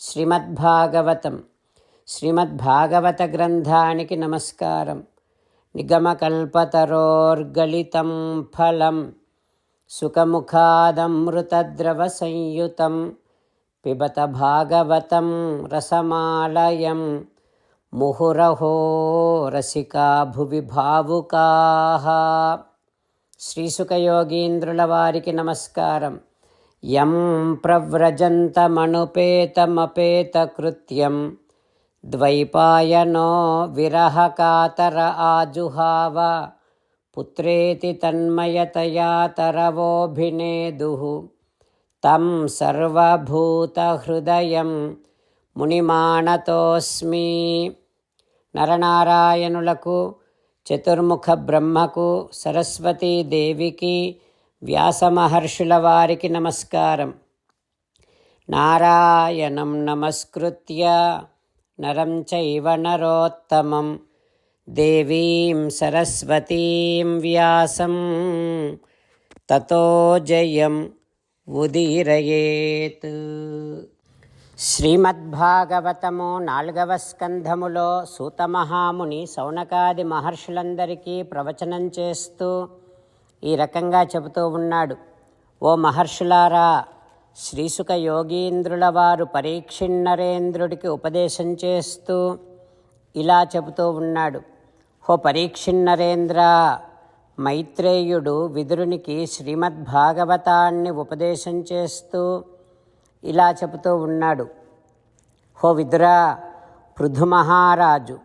శ్రీమద్భాగవతం శ్రీమద్భాగవత గ్రంథానికి నమస్కారం. నిగమకల్పతరోర్గళితం ఫలం సుఖముఖాదమృతద్రవ సంయుతం పిబత భాగవతం రసమాలయం ముహురహో రసికా భువి భావుకాః. శ్రీసుఖయోగీంద్రుల వారికి నమస్కారం. యం ప్రవ్రజంతమనుపేతమపేతకృత్యం ద్వైపాయనో విరహకాతర ఆజుహావ పుత్రేతి తన్మయతయా తరవోభినేదుః తం సర్వభూతహృదయం మునిమానతోస్మి. నరనారాయణులకు, చతుర్ముఖ బ్రహ్మకు, సరస్వతీదేవికి, వ్యాసమహర్షుల వారికి నమస్కారం. నారాయణం నమస్కృత్య నరం చైవ నరోత్తమం దేవీం సరస్వతీం వ్యాసం తతో జయం ఉదీరయేత్. శ్రీమద్భాగవతము 4వ స్కంధములో సూతమహాముని శౌనకాది మహర్షులందరికీ ప్రవచనం చేస్తూ ఈ రకంగా చెబుతూ ఉన్నాడు. ఓ మహర్షులారా, శ్రీసుఖ యోగీంద్రుల వారు పరీక్షిన్నరేంద్రుడికి ఉపదేశం చేస్తూ ఇలా చెబుతూ ఉన్నాడు. ఓ పరీక్షిన్నరేంద్ర, మైత్రేయుడు విదురునికి శ్రీమద్భాగవతాన్ని ఉపదేశం చేస్తూ ఇలా చెబుతూ ఉన్నాడు. ఓ విదురా, పృథు మహారాజు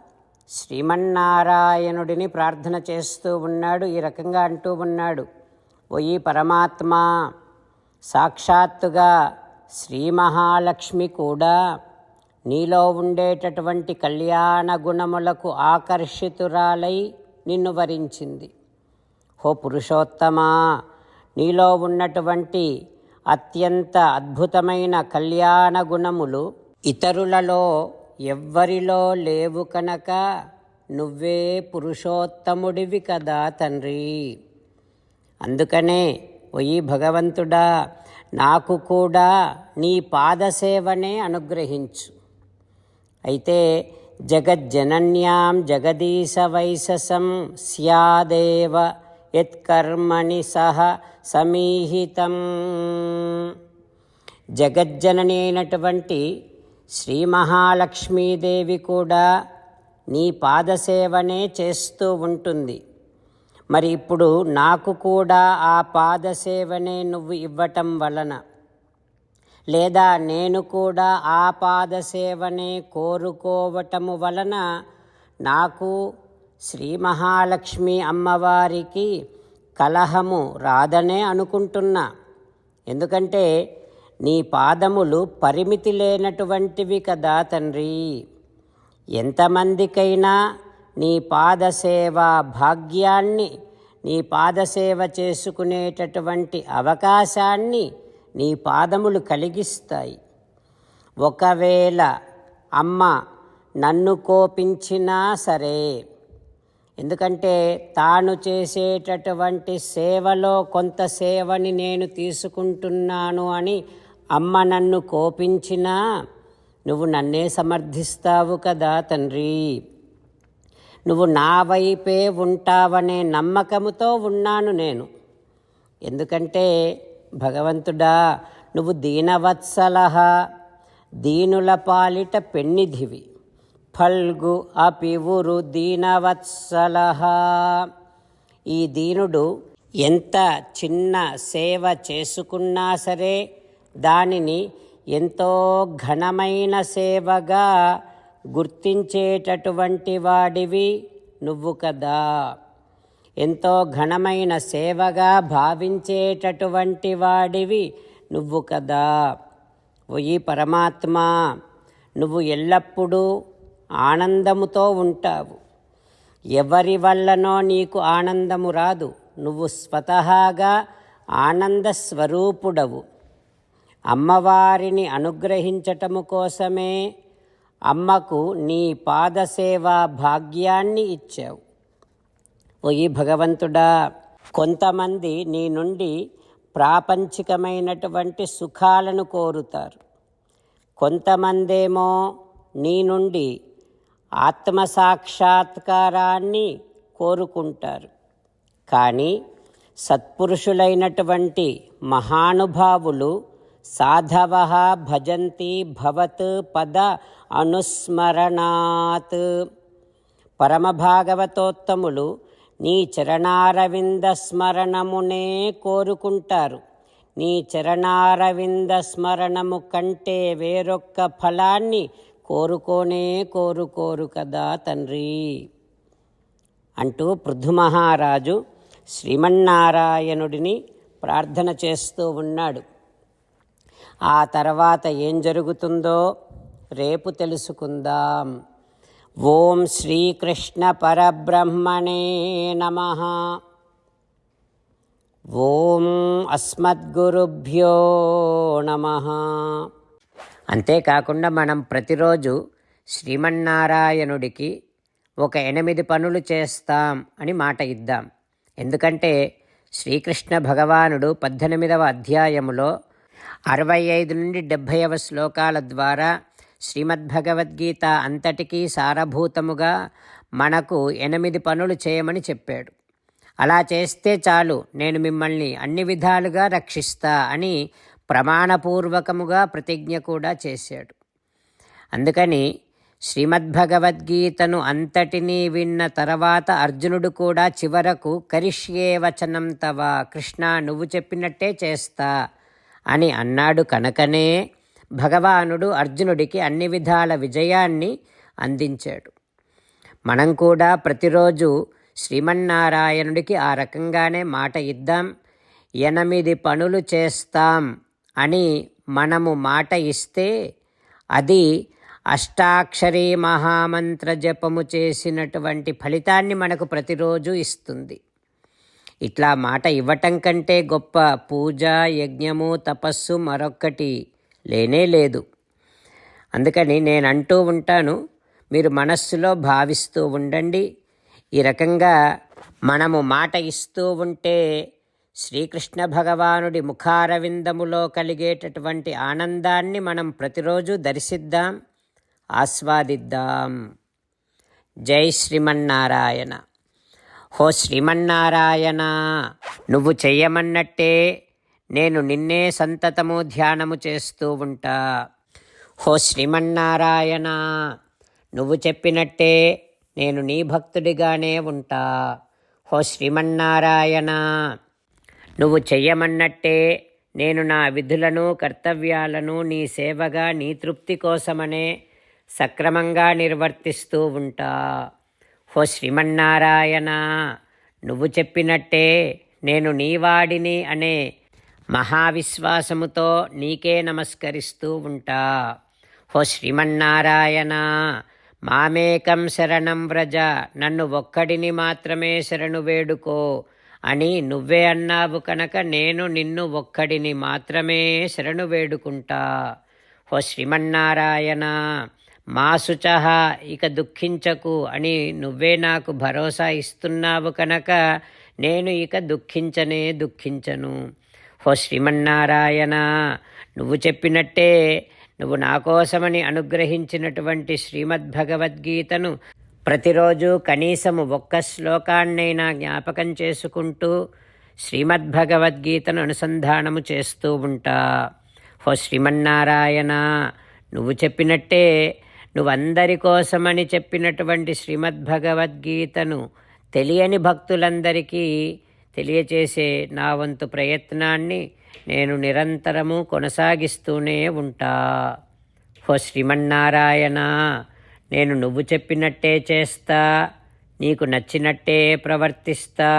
శ్రీమన్నారాయణుడిని ప్రార్థన చేస్తూ ఉన్నాడు. ఈ రకంగా అంటూ ఉన్నాడు. ఓ ఈ పరమాత్మ, సాక్షాత్తుగా శ్రీ మహాలక్ష్మి కూడా నీలో ఉండేటటువంటి కళ్యాణ గుణములకు ఆకర్షితురాలై నిన్ను వరించింది. ఓ పురుషోత్తమా, నీలో ఉన్నటువంటి అత్యంత అద్భుతమైన కళ్యాణ గుణములు ఇతరులలో ఎవ్వరిలో లేవు కనుక నువ్వే పురుషోత్తముడివి కదా తండ్రి. అందుకనే ఓయి భగవంతుడా, నాకు కూడా నీ పాదసేవనే అనుగ్రహించు. అయితే జగజ్జనన్యాం జగదీశ వైశసం స్యాదేవ యత్కర్మణి సహ సమీహితం. జగజ్జనని అయినటువంటి శ్రీ మహాలక్ష్మీదేవి కూడా నీ పాదసేవనే చేస్తూ ఉంటుంది. మరి ఇప్పుడు నాకు కూడా ఆ పాదసేవనే నువ్వు ఇవ్వటం వలన, లేదా నేను కూడా ఆ పాదసేవనే కోరుకోవటము వలన నాకు శ్రీ మహాలక్ష్మి అమ్మవారికి కలహము రాదనే అనుకుంటున్నా. ఎందుకంటే నీ పాదములు పరిమితి లేనటువంటివి కదా తండ్రి. ఎంతమందికైనా నీ పాదసేవ భాగ్యాన్ని, నీ పాదసేవ చేసుకునేటటువంటి అవకాశాన్ని నీ పాదములు కలిగిస్తాయి. ఒకవేళ అమ్మ నన్ను కోపించినా సరే, ఎందుకంటే తాను చేసేటటువంటి సేవలో కొంత సేవని నేను తీసుకుంటున్నాను అని అమ్మ నన్ను కోపించినా నువ్వు నన్నే సమర్థిస్తావు కదా తండ్రి. నువ్వు నా వైపే ఉంటావనే నమ్మకముతో ఉన్నాను నేను. ఎందుకంటే భగవంతుడా, నువ్వు దీనవత్సలః, దీనుల పాలిట పెన్నిధివి. ఫల్గు అపివురు దీనవత్సలః. ఈ దీనుడు ఎంత చిన్న సేవ చేసుకున్నా సరే దానిని ఎంతో ఘనమైన సేవగా గుర్తించేటటువంటి వాడివి నువ్వు కదా. ఎంతో ఘనమైన సేవగా భావించేటటువంటి వాడివి నువ్వు కదా. ఓ ఈ పరమాత్మ, నువ్వు ఎల్లప్పుడూ ఆనందముతో ఉంటావు. ఎవరి వల్లనో నీకు ఆనందము రాదు. నువ్వు స్వతహాగా ఆనంద స్వరూపుడవు. అమ్మవారిని అనుగ్రహించటము కోసమే అమ్మకు నీ పాదసేవా భాగ్యాన్ని ఇచ్చావు. ఓ ఈ భగవంతుడా, కొంతమంది నీ నుండి ప్రాపంచికమైనటువంటి సుఖాలను కోరుతారు. కొంతమందేమో నీ నుండి ఆత్మసాక్షాత్కారాన్ని కోరుకుంటారు. కానీ సత్పురుషులైనటువంటి మహానుభావులు సాధవ భజంతి భవత్ పద అనుస్మరణాత్. పరమభాగవతోత్తములు నీ చరణారవింద స్మరణమునే కోరుకుంటారు. నీ చరణారవింద స్మరణము కంటే వేరొక్క ఫలాన్ని కోరుకోరు కదా తండ్రి అంటూ పృథుమహారాజు శ్రీమన్నారాయణుడిని ప్రార్థన చేస్తూ ఉన్నాడు. ఆ తర్వాత ఏం జరుగుతుందో రేపు తెలుసుకుందాం. ఓం శ్రీకృష్ణ పరబ్రహ్మణే నమః. ఓం అస్మద్గురుభ్యో నమః. అంతేకాకుండా మనం ప్రతిరోజు శ్రీమన్నారాయణుడికి ఒక 8 పనులు చేస్తాం అని మాట ఇద్దాం. ఎందుకంటే శ్రీకృష్ణ భగవానుడు 18వ అధ్యాయములో 65 నుండి 70వ శ్లోకాల ద్వారా శ్రీమద్భగవద్గీత అంతటికీ సారభూతముగా మనకు 8 పనులు చేయమని చెప్పాడు. అలా చేస్తే చాలు, నేను మిమ్మల్ని అన్ని విధాలుగా రక్షిస్తా అని ప్రమాణపూర్వకముగా ప్రతిజ్ఞ కూడా చేశాడు. అందుకని శ్రీమద్భగవద్గీతను అంతటినీ విన్న తర్వాత అర్జునుడు కూడా చివరకు కరిష్యే వచనం తవ, కృష్ణ నువ్వు చెప్పినట్టే చేస్తా అని అన్నాడు. కనుకనే భగవానుడు అర్జునుడికి అన్ని విధాల విజయాన్ని అందించాడు. మనం కూడా ప్రతిరోజు శ్రీమన్నారాయణుడికి ఆ రకంగానే మాట ఇద్దాం. 8 పనులు చేస్తాం అని మనము మాట ఇస్తే అది అష్టాక్షరీ మహామంత్ర జపము చేసినటువంటి ఫలితాన్ని మనకు ప్రతిరోజు ఇస్తుంది. ఇట్లా మాట ఇవ్వటం కంటే గొప్ప పూజ, యజ్ఞము, తపస్సు మరొక్కటి లేనే లేదు. అందుకని నేను అంటూ ఉంటాను, మీరు మనస్సులో భావిస్తూ ఉండండి. ఈ రకంగా మనము మాట ఇస్తూ ఉంటే శ్రీకృష్ణ భగవానుడి ముఖారవిందములో కలిగేటటువంటి ఆనందాన్ని మనం ప్రతిరోజు దర్శిద్దాం, ఆస్వాదిద్దాం. జై శ్రీమన్నారాయణ. హో శ్రీమన్నారాయణ, నువ్వు చెయ్యమన్నట్టే నేను నిన్నే సంతతము ధ్యానము చేస్తూ ఉంటా. హో శ్రీమన్నారాయణ, నువ్వు చెప్పినట్టే నేను నీ భక్తుడిగానే ఉంటా. హో శ్రీమన్నారాయణ, నువ్వు చెయ్యమన్నట్టే నేను నా విధులను కర్తవ్యాలను నీ సేవగా నీ తృప్తి కోసమనే సక్రమంగా నిర్వర్తిస్తూ ఉంటా. హో శ్రీమన్నారాయణ, నువ్వు చెప్పినట్టే నేను నీవాడిని అనే మహావిశ్వాసముతో నీకే నమస్కరిస్తూ ఉంటా. హో శ్రీమన్నారాయణ, మామేకం శరణం వ్రజ, నన్ను ఒక్కడిని మాత్రమే శరణు వేడుకో అని నువ్వే అన్నావు కనుక నేను నిన్ను ఒక్కడిని మాత్రమే శరణు వేడుకుంటా. హో శ్రీమన్నారాయణ, మా శుచః, ఇక దుఃఖించకు అని నువ్వే నాకు భరోసా ఇస్తున్నావు కనుక నేను ఇక దుఃఖించను. హో శ్రీమన్నారాయణ, నువ్వు చెప్పినట్టే నువ్వు నా కోసమని అనుగ్రహించినటువంటి శ్రీమద్భగవద్గీతను ప్రతిరోజు కనీసము 1 శ్లోకాన్నైనా జ్ఞాపకం చేసుకుంటూ శ్రీమద్భగవద్గీతను అనుసంధానము చేస్తూ ఉంటా. హో శ్రీమన్నారాయణ, నువ్వు చెప్పినట్టే నువ్వు అందరి కోసమని చెప్పినటువంటి శ్రీమద్భగవద్గీతను తెలియని భక్తులందరికీ తెలియచేసే నా వంతు ప్రయత్నాన్ని నేను నిరంతరము కొనసాగిస్తూనే ఉంటా. హో శ్రీమన్నారాయణ, నేను నువ్వు చెప్పినట్టే చేస్తా, నీకు నచ్చినట్టే ప్రవర్తిస్తా,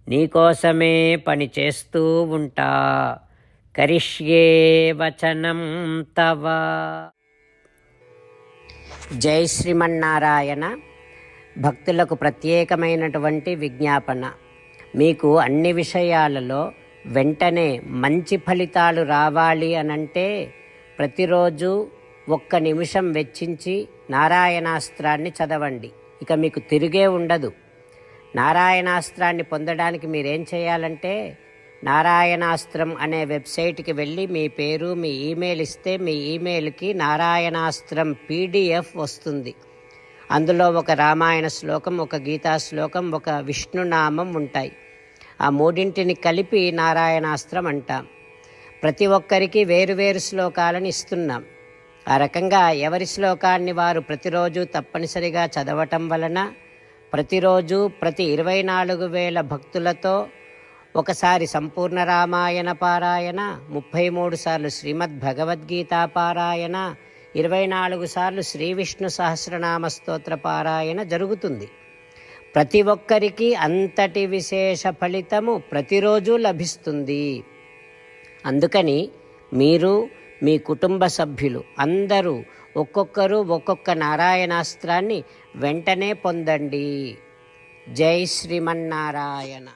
నీకోసమే పని చేస్తూ ఉంటా. కరిష్యే వచనం తవ. జై శ్రీమన్నారాయణ. భక్తులకు ప్రత్యేకమైనటువంటి విజ్ఞాపన. మీకు అన్ని విషయాలలో వెంటనే మంచి ఫలితాలు రావాలి అనంటే ప్రతిరోజు 1 నిమిషం వెచ్చించి నారాయణాస్త్రాన్ని చదవండి. ఇక మీకు తిరిగే ఉండదు. నారాయణాస్త్రాన్ని పొందడానికి మీరేం చేయాలంటే నారాయణాస్త్రం అనే వెబ్సైట్కి వెళ్ళి మీ పేరు, మీ ఈమెయిల్ ఇస్తే మీ ఈమెయిల్కి నారాయణాస్త్రం PDF వస్తుంది. అందులో ఒక రామాయణ శ్లోకం, ఒక గీతా శ్లోకం, ఒక విష్ణునామం ఉంటాయి. ఆ మూడింటిని కలిపి నారాయణాస్త్రం అంటాం. ప్రతి ఒక్కరికి వేరువేరు శ్లోకాలను ఇస్తున్నాం. ఆ రకంగా ఎవరి శ్లోకాన్ని వారు ప్రతిరోజు తప్పనిసరిగా చదవటం వలన ప్రతిరోజు ప్రతి 24,000 భక్తులతో ఒకసారి సంపూర్ణ రామాయణ పారాయణ, 33 సార్లు శ్రీమద్ భగవద్గీత పారాయణ, 24 సార్లు శ్రీ విష్ణు సహస్రనామ స్తోత్ర పారాయణ జరుగుతుంది. ప్రతి ఒక్కరికి అంతటి విశేష ఫలితము ప్రతిరోజు లభిస్తుంది. అందుకని మీరు, మీ కుటుంబ సభ్యులు అందరూ ఒక్కొక్కరు ఒక్కొక్క నారాయణాస్త్రాన్ని వెంటనే పొందండి. జై శ్రీమన్నారాయణ.